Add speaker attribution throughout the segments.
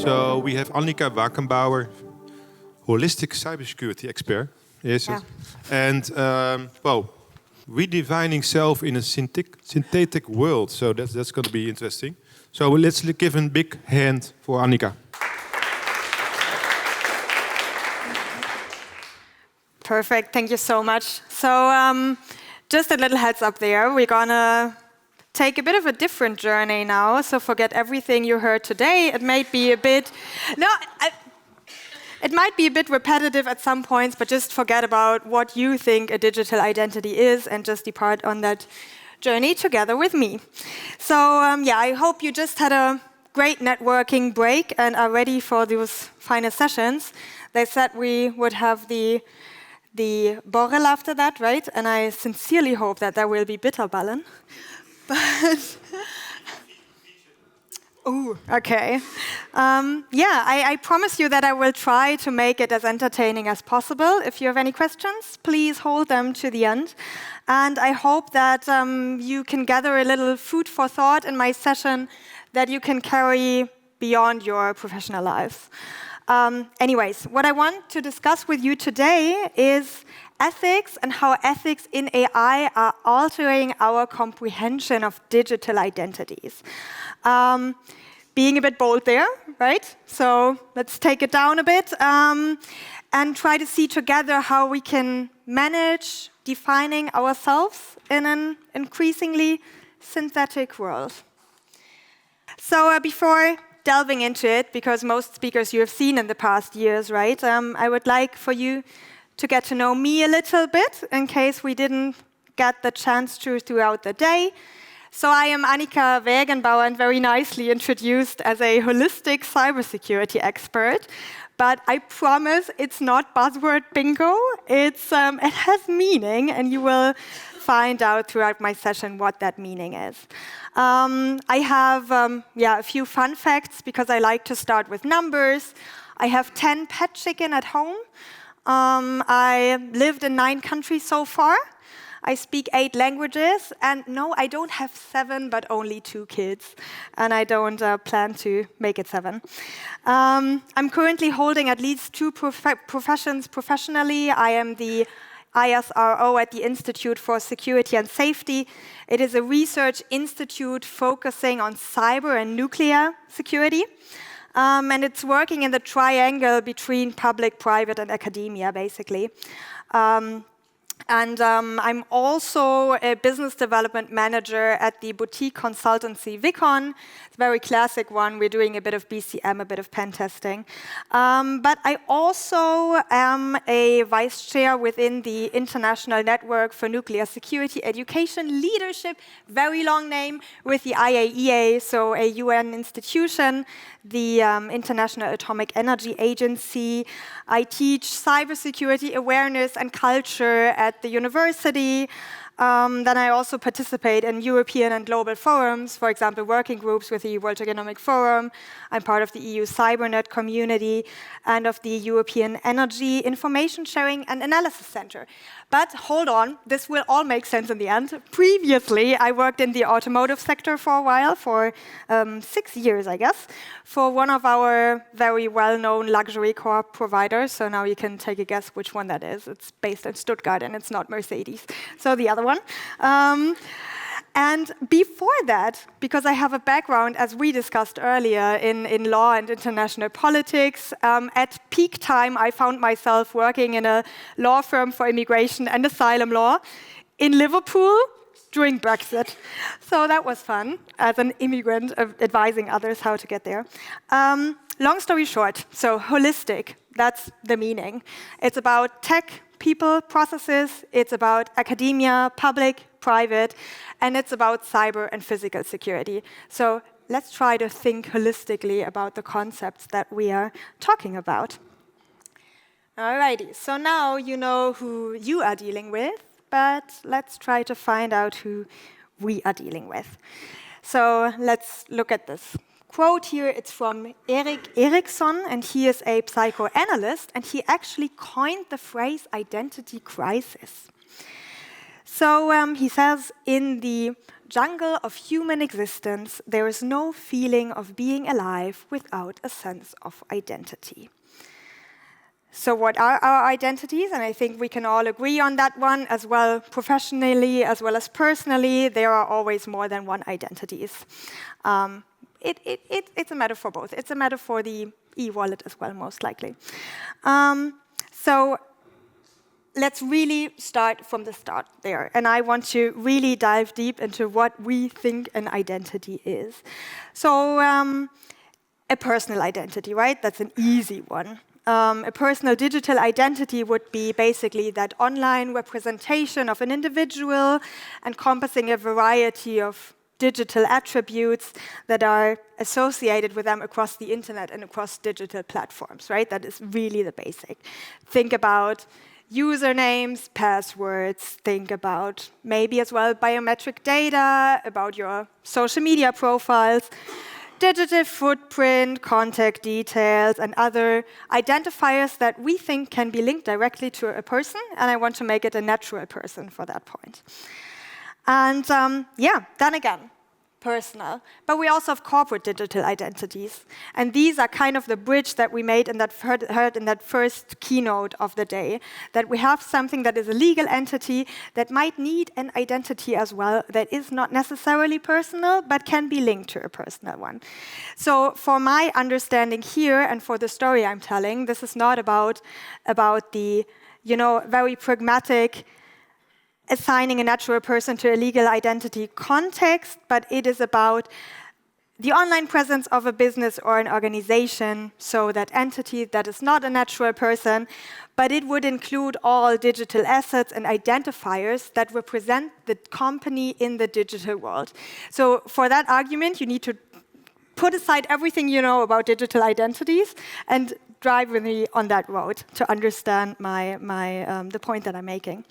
Speaker 1: So we have Annika Wägerbauer, holistic cybersecurity expert. Yes. Yeah. And well, redefining self in a synthetic world. So that's going to be interesting. So let's give a big hand for Annika.
Speaker 2: Perfect. Thank you so much. So just a little heads up there. We're going to take a bit of a different journey now. So forget everything you heard today. It might be a bit... It might be a bit repetitive at some points, but just forget about what you think a digital identity is and just depart on that journey together with me. So yeah, I hope you just had a great networking break and are ready for those final sessions. They said we would have the Borrel after that, right? And I sincerely hope that there will be Bitterballen. But... Oh, okay. Yeah, I promise you that I will try to make it as entertaining as possible. If you have any questions, please hold them to the end. And I hope that you can gather a little food for thought in my session that you can carry beyond your professional lives. Anyways, what I want to discuss with you today is ethics and how ethics in AI are altering our comprehension of digital identities. Being a bit bold there, right? So let's take it down a bit and try to see together how we can manage defining ourselves in an increasingly synthetic world. So before delving into it, because most speakers you have seen in the past years, right? I would like for you to get to know me a little bit in case we didn't get the chance to throughout the day. So I am Annika Wägerbauer and very nicely introduced as a holistic cybersecurity expert. But I promise it's not buzzword bingo. It has meaning, and you will find out throughout my session what that meaning is. I have a few fun facts because I like to start with numbers. I have 10 pet chicken at home. I lived in 9 countries so far. I speak 8 languages, and no, I don't have 7, but only 2 kids, and I don't plan to make it 7. I'm currently holding at least 2 professions professionally. I am the ISRO at the Institute for Security and Safety. It is a research institute focusing on cyber and nuclear security. And it's working in the triangle between public, private, and academia, basically. And I'm also a business development manager at the boutique consultancy Vicon. It's a very classic one. We're doing a bit of BCM, a bit of pen testing. But I also am a vice chair within the International Network for Nuclear Security Education Leadership, very long name, with the IAEA, so a UN institution, the International Atomic Energy Agency. I teach cybersecurity awareness and culture at the university. Then I also participate in European and global forums, for example, working groups with the World Economic Forum. I'm part of the EU CyberNet community and of the European Energy Information Sharing and Analysis Center. But hold on, this will all make sense in the end. Previously, I worked in the automotive sector for a while, for 6 years, I guess, for one of our very well-known luxury car providers. So now you can take a guess which one that is. It's based in Stuttgart, and it's not Mercedes. So the other one. And before that, because I have a background, as we discussed earlier, in law and international politics, at peak time, I found myself working in a law firm for immigration and asylum law in Liverpool during Brexit. So that was fun, as an immigrant, advising others how to get there. Long story short, so holistic, that's the meaning. It's about tech, people, processes. It's about academia, public, private, and it's about cyber and physical security. So let's try to think holistically about the concepts that we are talking about. Alrighty, so now you know who you are dealing with, but let's try to find out who we are dealing with. So let's look at this quote here. It's from Erik Erikson, and he is a psychoanalyst, and he actually coined the phrase identity crisis. So he says, in the jungle of human existence, there is no feeling of being alive without a sense of identity. So what are our identities? And I think we can all agree on that one as well, professionally as well as personally. There are always more than one identities. It's a matter for both. It's a matter for the e-wallet as well, most likely. So let's really start from the start there. And I want to really dive deep into what we think an identity is. So a personal identity, right? That's an easy one. A personal digital identity would be basically that online representation of an individual encompassing a variety of digital attributes that are associated with them across the internet and across digital platforms, right? That is really the basic. Think about usernames, passwords, think about maybe as well biometric data, about your social media profiles, digital footprint, contact details, and other identifiers that we think can be linked directly to a person, and I want to make it a natural person for that point. And yeah, then again, personal. But we also have corporate digital identities. And these are kind of the bridge that we made and that heard in that first keynote of the day, that we have something that is a legal entity that might need an identity as well that is not necessarily personal, but can be linked to a personal one. So for my understanding here and for the story I'm telling, this is not about the very pragmatic assigning a natural person to a legal identity context, but it is about the online presence of a business or an organization, so that entity that is not a natural person, but it would include all digital assets and identifiers that represent the company in the digital world. So for that argument, you need to put aside everything you know about digital identities and drive with me on that road to understand the point that I'm making.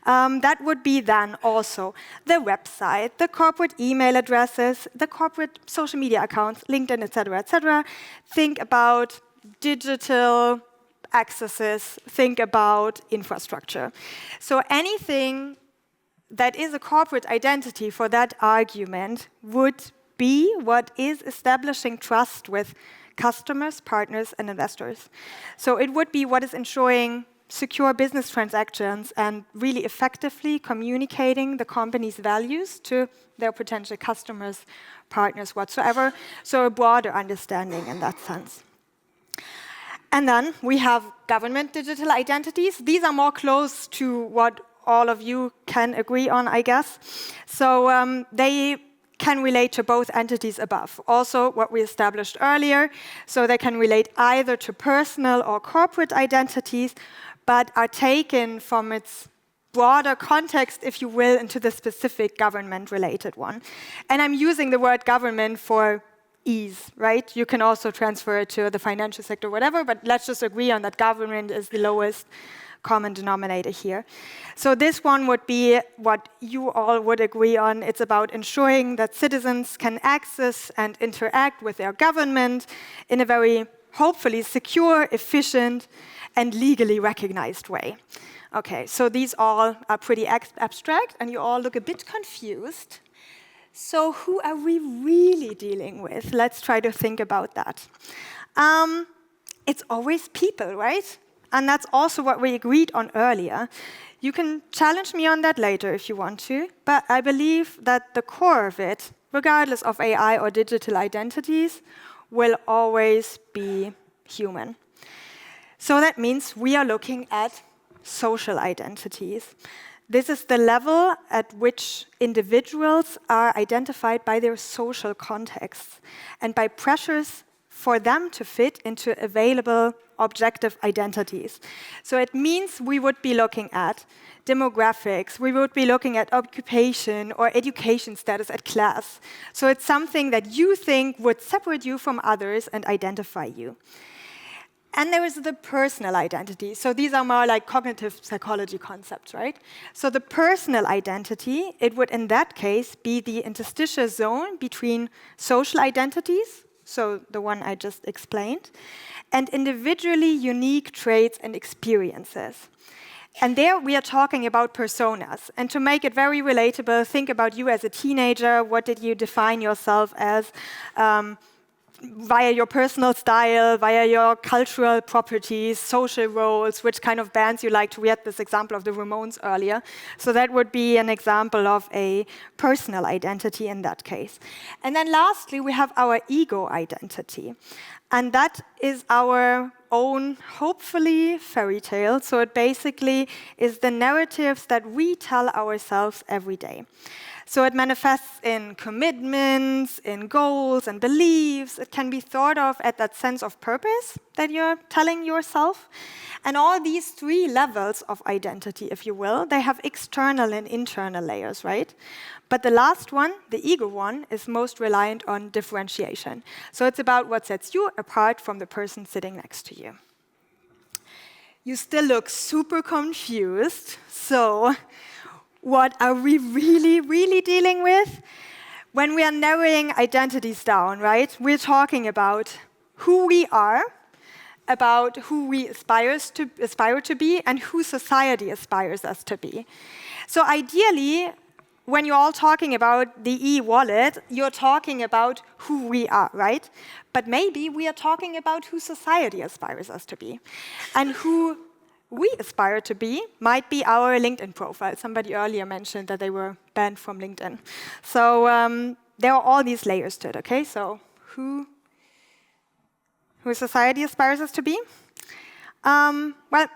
Speaker 2: That would be then also the website, the corporate email addresses, the corporate social media accounts, LinkedIn, etc., etc. Think about digital accesses, think about infrastructure. So anything that is a corporate identity for that argument would be what is establishing trust with customers, partners, and investors. So it would be what is ensuring secure business transactions and really effectively communicating the company's values to their potential customers, partners, whatsoever. So a broader understanding in that sense. And then we have government digital identities. These are more close to what all of you can agree on, I guess. So they can relate to both entities above. Also, what we established earlier, so they can relate either to personal or corporate identities, but are taken from its broader context, if you will, into the specific government-related one. And I'm using the word government for ease, right? You can also transfer it to the financial sector, whatever, but let's just agree on that government is the lowest common denominator here. So this one would be what you all would agree on. It's about ensuring that citizens can access and interact with their government in a very, hopefully, secure, efficient, and legally recognized way. Okay, so these all are pretty abstract, and you all look a bit confused. So who are we really dealing with? Let's try to think about that. It's always people, right? And that's also what we agreed on earlier. You can challenge me on that later if you want to, but I believe that the core of it, regardless of AI or digital identities, will always be human. So that means we are looking at social identities. This is the level at which individuals are identified by their social contexts and by pressures for them to fit into available objective identities. So it means we would be looking at demographics, we would be looking at occupation or education status at class. So it's something that you think would separate you from others and identify you. And there is the personal identity. So these are more like cognitive psychology concepts, right? So the personal identity, it would in that case be the interstitial zone between social identities, so the one I just explained, and individually unique traits and experiences. And there we are talking about personas. And to make it very relatable, think about you as a teenager. What did you define yourself as? Via your personal style, via your cultural properties, social roles, which kind of bands you like to. We had this example of the Ramones earlier. So that would be an example of a personal identity in that case. And then lastly, we have our ego identity. And that is our own, hopefully, fairy tale. So it basically is the narratives that we tell ourselves every day. So it manifests in commitments, in goals and beliefs. It can be thought of at that sense of purpose that you're telling yourself. And all these three levels of identity, if you will, they have external and internal layers, right? But the last one, the ego one, is most reliant on differentiation. So it's about what sets you apart from the person sitting next to you. You still look super confused. So what are we really dealing with? When we are narrowing identities down, right? We're talking about who we are, about who we aspire to be, and who society aspires us to be. So ideally, when you're all talking about the e-wallet, you're talking about who we are, right? But maybe we are talking about who society aspires us to be. And who we aspire to be might be our LinkedIn profile. Somebody earlier mentioned that they were banned from LinkedIn. So there are all these layers to it, okay? So who society aspires us to be? Well,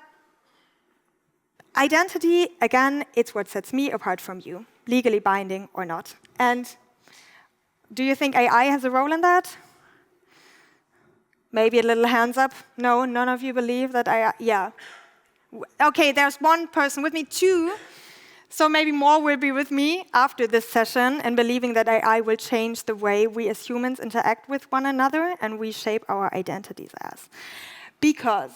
Speaker 2: identity, again, it's what sets me apart from you, legally binding or not. And do you think AI has a role in that? Maybe a little hands up. No, none of you believe that AI, yeah. Okay, there's one person with me, two. So maybe more will be with me after this session and believing that AI will change the way we as humans interact with one another and we shape our identities as. Because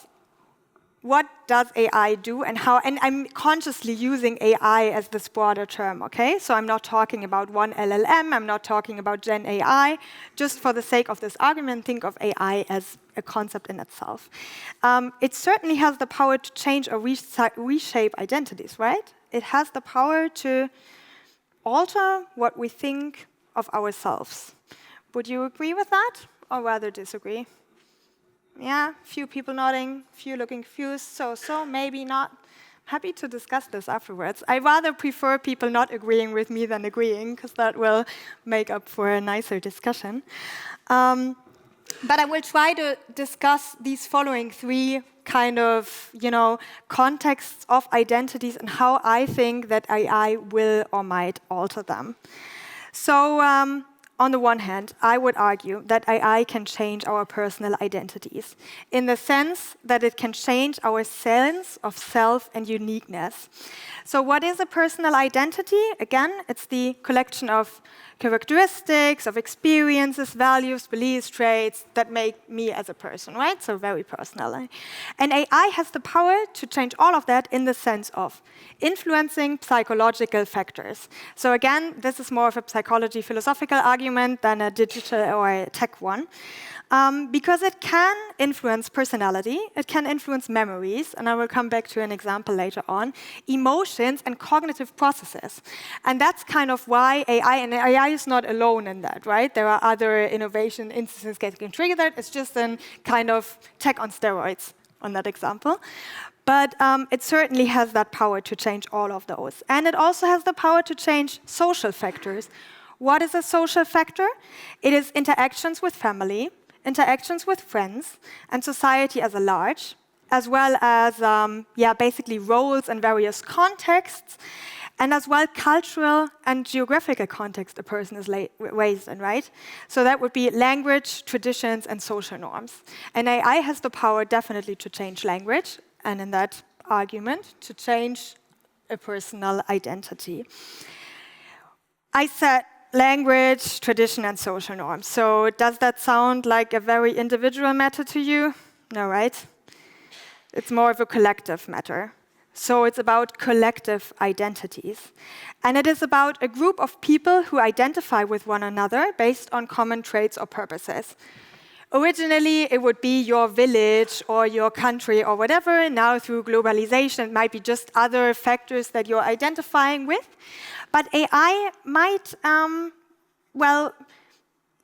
Speaker 2: what does AI do and how? And I'm consciously using AI as this broader term, okay? So I'm not talking about one LLM, I'm not talking about Gen AI. Just for the sake of this argument, think of AI as a concept in itself. It certainly has the power to change or reshape identities, right? It has the power to alter what we think of ourselves. Would you agree with that, or rather disagree? Yeah, few people nodding, few looking confused, so maybe not. Happy to discuss this afterwards. I rather prefer people not agreeing with me than agreeing, because that will make up for a nicer discussion. But I will try to discuss these following three kind of, contexts of identities and how I think that AI will or might alter them. So on the one hand, I would argue that AI can change our personal identities in the sense that it can change our sense of self and uniqueness. So what is a personal identity? Again, it's the collection of characteristics, of experiences, values, beliefs, traits that make me as a person, right? So very personal. And AI has the power to change all of that in the sense of influencing psychological factors. So again, this is more of a psychology philosophical argument than a digital or a tech one. Because it can influence personality, it can influence memories, and I will come back to an example later on, emotions and cognitive processes. And that's kind of why AI is not alone in that, right? There are other innovation instances that can trigger that. It's just a kind of tech on steroids on that example. But it certainly has that power to change all of those. And it also has the power to change social factors. What is a social factor? It is interactions with family, interactions with friends, and society as a large, as well as basically roles and various contexts, and as well cultural and geographical context a person is raised in, right? So that would be language, traditions, and social norms. And AI has the power definitely to change language, and in that argument, to change a personal identity. I said language, tradition, and social norms. So does that sound like a very individual matter to you? No, right? It's more of a collective matter. So it's about collective identities. And it is about a group of people who identify with one another based on common traits or purposes. Originally, it would be your village or your country or whatever. Now, through globalization, it might be just other factors that you're identifying with. But AI might, well,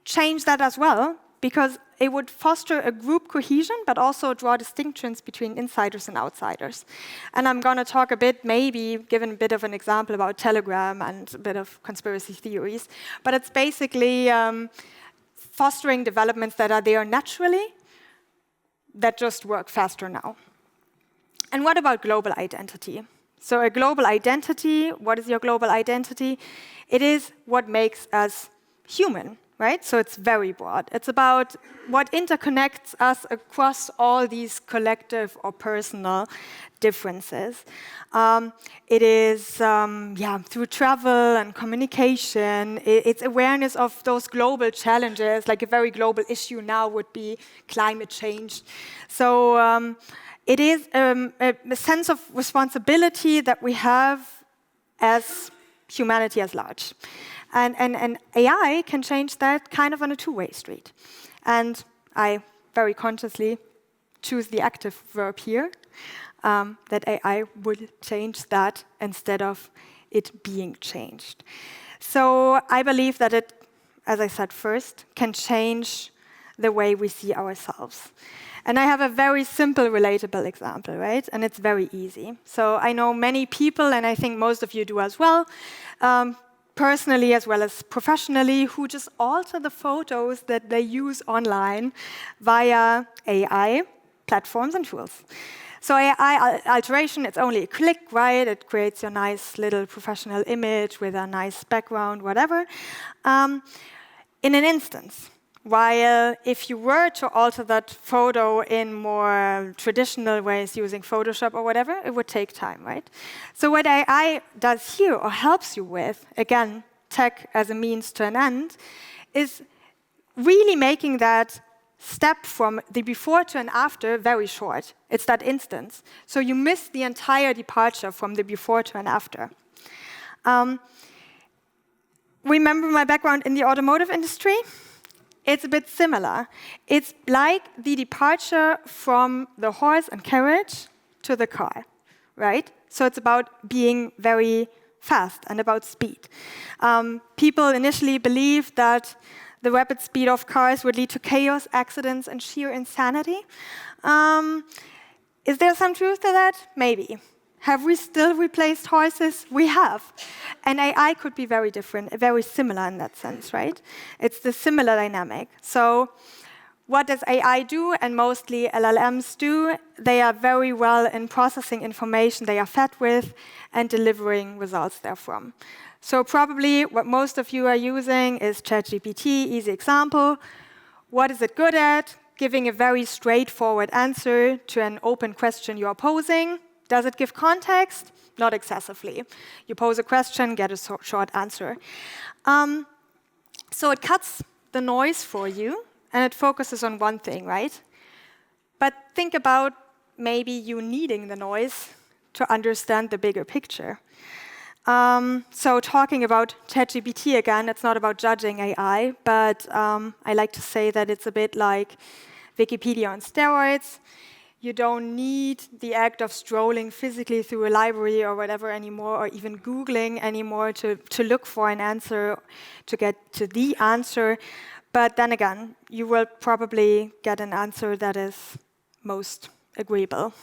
Speaker 2: change that as well, because it would foster a group cohesion, but also draw distinctions between insiders and outsiders. And I'm going to talk a bit, maybe, given a bit of an example about Telegram and a bit of conspiracy theories. But it's basically fostering developments that are there naturally, that just work faster now. And what about global identity? So a global identity, what is your global identity? It is what makes us human. Right? So it's very broad. It's about what interconnects us across all these collective or personal differences. It is through travel and communication. It's awareness of those global challenges, like a very global issue now would be climate change. So it is a sense of responsibility that we have as humanity as large. And AI can change that kind of on a two-way street. And I very consciously choose the active verb here, that AI would change that instead of it being changed. So I believe that it, as I said first, can change the way we see ourselves. And I have a very simple, relatable example, right? And it's very easy. So I know many people, and I think most of you do as well, personally as well as professionally, who just alter the photos that they use online via AI platforms and tools. So AI alteration, it's only a click, right? It creates your nice little professional image with a nice background, whatever, in an instance. While if you were to alter that photo in more traditional ways using Photoshop or whatever, it would take time, right? So what AI does here, or helps you with, again, tech as a means to an end, is really making that step from the before to an after very short. It's that instance. So you miss the entire departure from the before to an after. Remember my background in the automotive industry? It's a bit similar. It's like the departure from the horse and carriage to the car, right? So it's about being very fast and about speed. People initially believed that the rapid speed of cars would lead to chaos, accidents, and sheer insanity. Is there some truth to that? Maybe. Have we still replaced horses? We have. And AI could be very different, very similar in that sense, right? It's the similar dynamic. So what does AI do, and mostly LLMs do? They are very well in processing information they are fed with and delivering results therefrom. So probably what most of you are using is ChatGPT, easy example. What is it good at? Giving a very straightforward answer to an open question you are posing. Does it give context? Not excessively. You pose a question, get a short answer. So it cuts the noise for you, and it focuses on one thing, right? But think about maybe you needing the noise to understand the bigger picture. So talking about ChatGPT again, it's not about judging AI, but I like to say that it's a bit like Wikipedia on steroids. You don't need the act of strolling physically through a library or whatever anymore, or even Googling anymore to look for an answer, to get to the answer. But then again, you will probably get an answer that is most agreeable.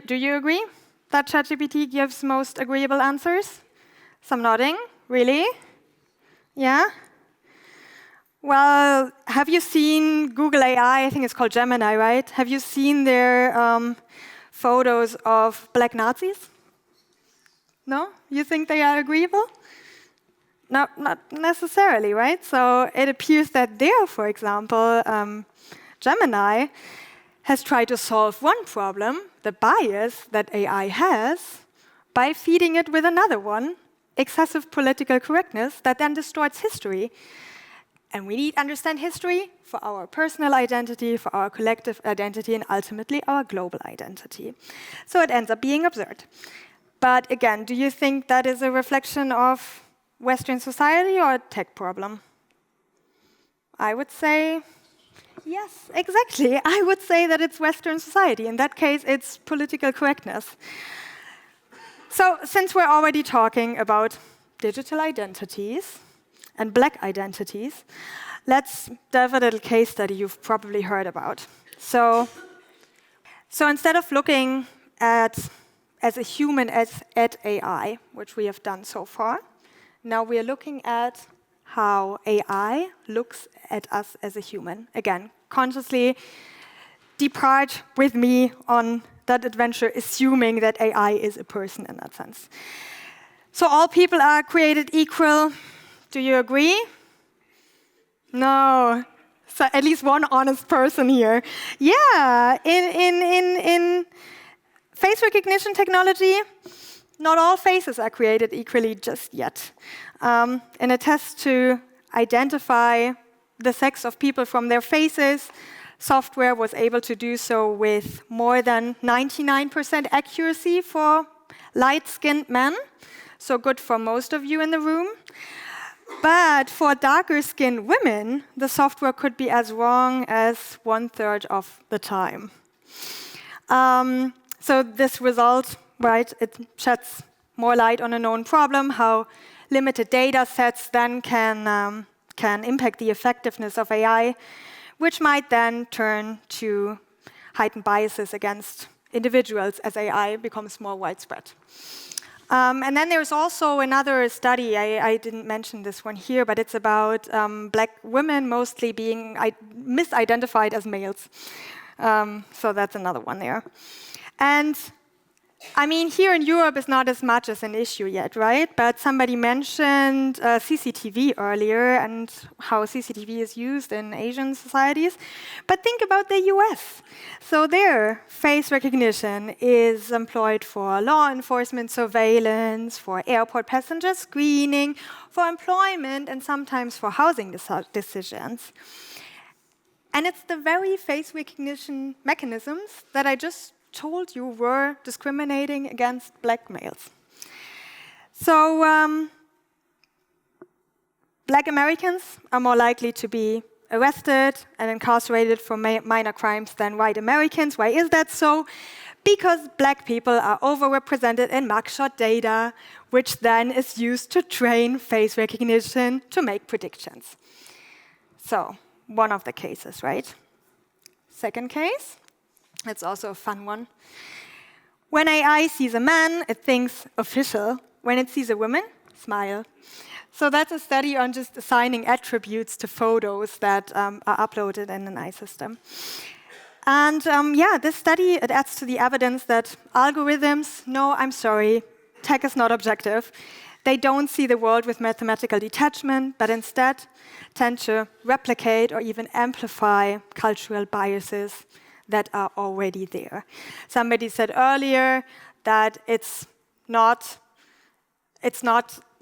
Speaker 2: Do you agree that ChatGPT gives most agreeable answers? Some nodding. Really? Yeah? Well, have you seen Google AI? I think it's called Gemini, right? Have you seen their photos of black Nazis? No? You think they are agreeable? No, not necessarily, right? So it appears that there, for example, Gemini has tried to solve one problem, the bias that AI has, by feeding it with another one, excessive political correctness, that then distorts history. And we need to understand history for our personal identity, for our collective identity, and ultimately our global identity. So it ends up being absurd. But again, do you think that is a reflection of Western society or a tech problem? I would say, yes, exactly. I would say that it's Western society. In that case, it's political correctness. So since we're already talking about digital identities and Black identities, let's delve a little case study you've probably heard about. So instead of looking at as a human at AI, which we have done so far, now we are looking at how AI looks at us as a human. Again, consciously depart with me on that adventure, assuming that AI is a person in that sense. So all people are created equal. Do you agree? No. So at least one honest person here. Yeah, in face recognition technology, not all faces are created equally just yet. In a test to identify the sex of people from their faces, software was able to do so with more than 99% accuracy for light-skinned men, so good for most of you in the room. But for darker-skinned women, the software could be as wrong as 1/3 of the time. So this result, right, it sheds more light on a known problem, how limited data sets then can impact the effectiveness of AI, which might then turn to heightened biases against individuals as AI becomes more widespread. And then there's also another study, I didn't mention this one here, but it's about Black women mostly being misidentified as males. So that's another one there. And I mean, here in Europe it's not as much as an issue yet, right? But somebody mentioned CCTV earlier and how CCTV is used in Asian societies. But think about the US. So there, face recognition is employed for law enforcement surveillance, for airport passenger screening, for employment, and sometimes for housing decisions. And it's the very face recognition mechanisms that I just told you were discriminating against Black males. So Black Americans are more likely to be arrested and incarcerated for minor crimes than white Americans. Why is that so? Because Black people are overrepresented in mugshot data, which then is used to train face recognition to make predictions. So one of the cases, right? Second case. It's also a fun one. When AI sees a man, it thinks official. When it sees a woman, smile. So that's a study on just assigning attributes to photos that are uploaded in an AI system. And yeah, this study, it adds to the evidence that algorithms, no, I'm sorry, tech is not objective. They don't see the world with mathematical detachment, but instead tend to replicate or even amplify cultural biases that are already there. Somebody said earlier that it's not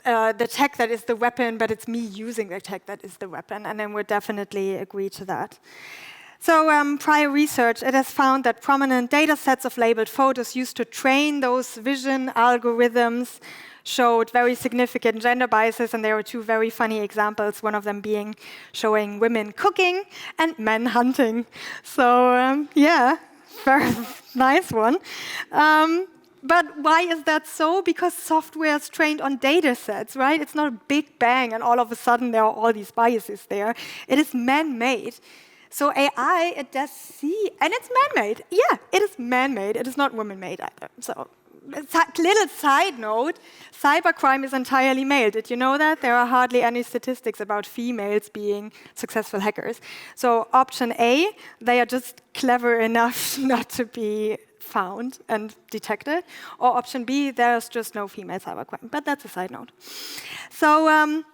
Speaker 2: the tech that is the weapon, but it's me using the tech that is the weapon, and then we'll definitely agree to that. So prior research, it has found that prominent data sets of labeled photos used to train those vision algorithms showed very significant gender biases, and there were two very funny examples, one of them being showing women cooking and men hunting. So yeah, very nice one. But why is that so? Because software is trained on data sets, right? It's not a big bang and all of a sudden there are all these biases there. It is man-made. So AI, it does see, and it's man-made. Yeah, it is man-made. It is not woman-made either. So, little side note, cybercrime is entirely male. Did you know that? There are hardly any statistics about females being successful hackers. So option A, they are just clever enough not to be found and detected. Or option B, there's just no female cybercrime. But that's a side note. So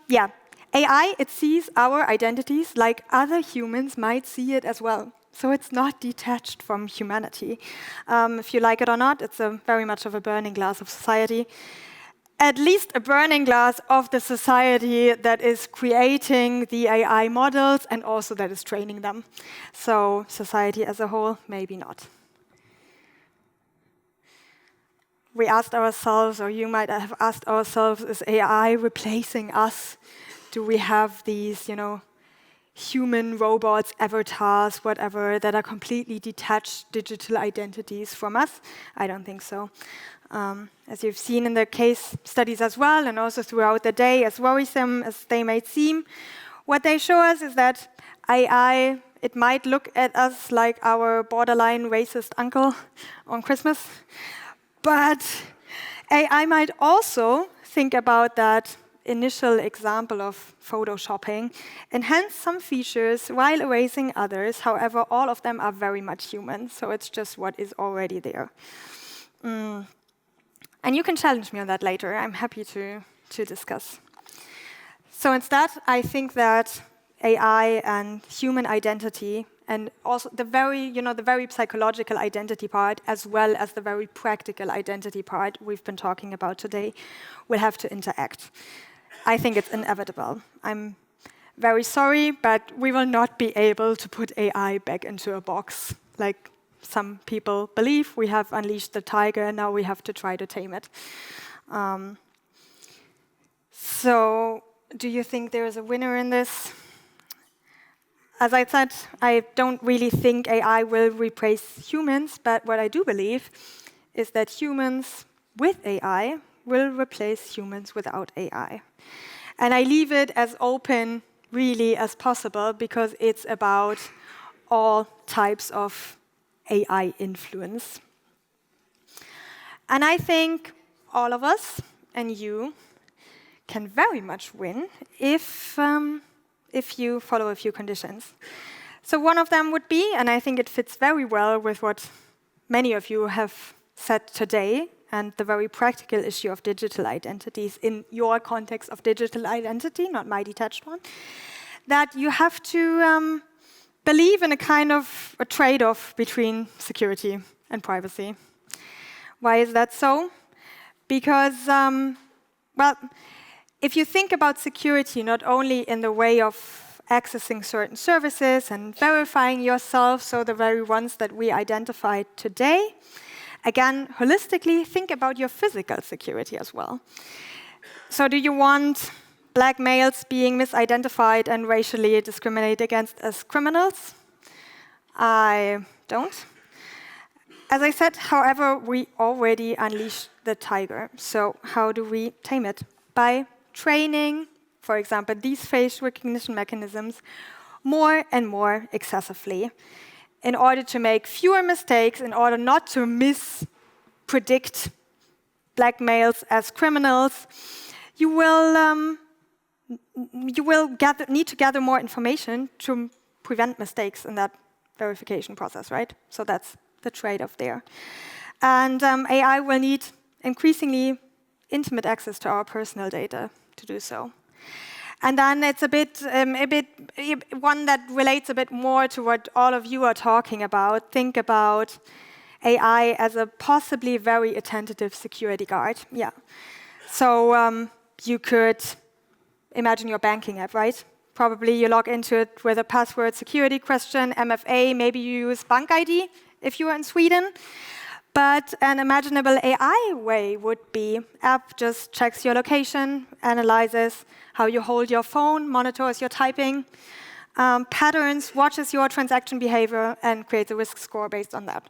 Speaker 2: yeah, AI, it sees our identities like other humans might see it as well. So it's not detached from humanity. If you like it or not, it's very much of a burning glass of society. At least a burning glass of the society that is creating the AI models and also that is training them. So society as a whole, maybe not. We asked ourselves, or you might have asked ourselves, is AI replacing us? Do we have these, human robots, avatars, whatever, that are completely detached digital identities from us. I don't think so. As you've seen in the case studies as well, and also throughout the day, as worrisome as they may seem, what they show us is that AI, it might look at us like our borderline racist uncle on Christmas, but AI might also think about that initial example of photoshopping, enhance some features while erasing others. However, all of them are very much human, so it's just what is already there. And you can challenge me on that later. I'm happy to discuss. So instead, I think that AI and human identity, and also the very psychological identity part, as well as the very practical identity part we've been talking about today, will have to interact. I think it's inevitable. I'm very sorry, but we will not be able to put AI back into a box like some people believe. We have unleashed the tiger, and now we have to try to tame it. So, do you think there is a winner in this? As I said, I don't really think AI will replace humans, but what I do believe is that humans with AI will replace humans without AI. And I leave it as open, really, as possible, because it's about all types of AI influence. And I think all of us, and you, can very much win if you follow a few conditions. So one of them would be, and I think it fits very well with what many of you have said today, and the very practical issue of digital identities in your context of digital identity, not my detached one, that you have to believe in a kind of a trade-off between security and privacy. Why is that so? Because, well, if you think about security not only in the way of accessing certain services and verifying yourself, so the very ones that we identified today, again, holistically, think about your physical security as well. So do you want black males being misidentified and racially discriminated against as criminals? I don't. As I said, however, we already unleashed the tiger. So how do we tame it? By training, for example, these face recognition mechanisms more and more excessively in order to make fewer mistakes, in order not to mispredict black males as criminals. You will need to gather more information to prevent mistakes in that verification process, right? So that's the trade-off there. And AI will need increasingly intimate access to our personal data to do so. And then it's one that relates a bit more to what all of you are talking about. Think about AI as a possibly very attentive security guard. Yeah. So you could imagine your banking app, right? Probably you log into it with a password security question, MFA, maybe you use Bank ID if you are in Sweden. But an imaginable AI way would be, app just checks your location, analyzes how you hold your phone, monitors your typing patterns, watches your transaction behavior, and creates a risk score based on that.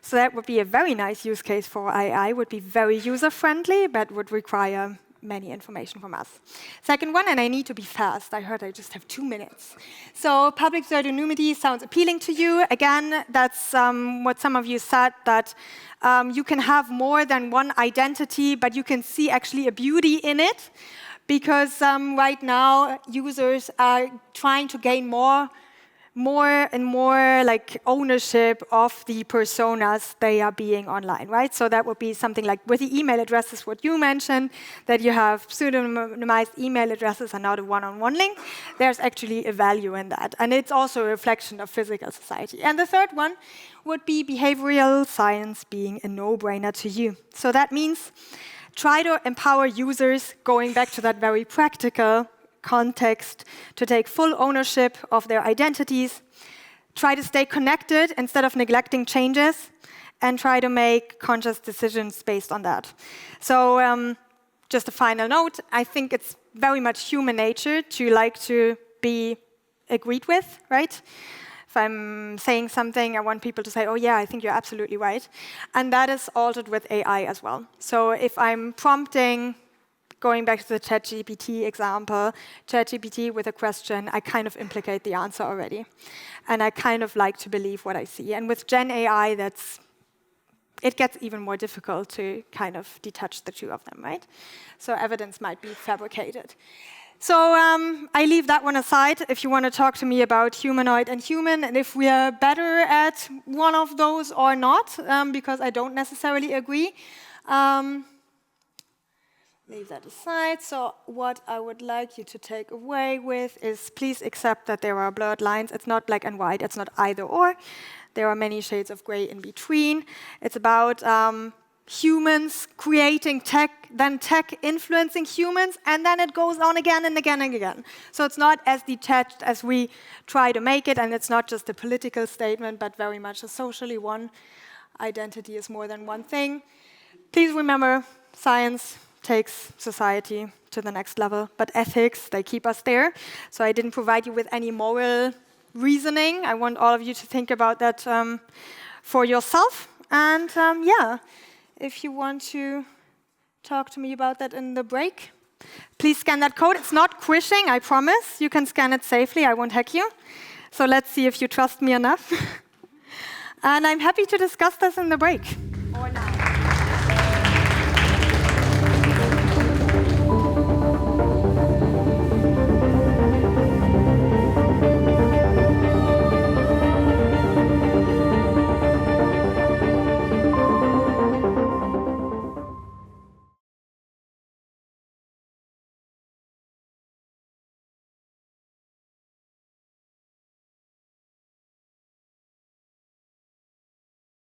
Speaker 2: So that would be a very nice use case for AI, would be very user-friendly, but would require many information from us. Second one, and I need to be fast. I heard I just have 2 minutes. So public pseudonymity sounds appealing to you. Again, that's what some of you said, that you can have more than one identity, but you can see actually a beauty in it, because right now users are trying to gain more and more like ownership of the personas they are being online, right? So that would be something like with the email addresses, what you mentioned, that you have pseudonymized email addresses and not a one-on-one link. There's actually a value in that. And it's also a reflection of physical society. And the third one would be behavioral science being a no-brainer to you. So that means try to empower users, going back to that very practical context, to take full ownership of their identities, try to stay connected instead of neglecting changes, and try to make conscious decisions based on that. So just a final note, I think it's very much human nature to like to be agreed with, right? If I'm saying something, I want people to say, oh yeah, I think you're absolutely right. And that is altered with AI as well. So if I'm prompting, going back to the ChatGPT example, ChatGPT with a question, I kind of implicate the answer already. And I kind of like to believe what I see. And with Gen AI, it gets even more difficult to kind of detach the two of them, right? So evidence might be fabricated. So I leave that one aside if you want to talk to me about humanoid and human, and if we are better at one of those or not, because I don't necessarily agree. Leave that aside. So what I would like you to take away with is please accept that there are blurred lines. It's not black and white. It's not either or. There are many shades of gray in between. It's about humans creating tech, then tech influencing humans, and then it goes on again and again and again. So it's not as detached as we try to make it, and it's not just a political statement, but very much a socially one. Identity is more than one thing. Please remember, science takes society to the next level, but ethics, they keep us there. So I didn't provide you with any moral reasoning. I want all of you to think about that for yourself. And yeah, if you want to talk to me about that in the break, please scan that code. It's not quishing, I promise. You can scan it safely. I won't hack you. So let's see if you trust me enough. And I'm happy to discuss this in the break.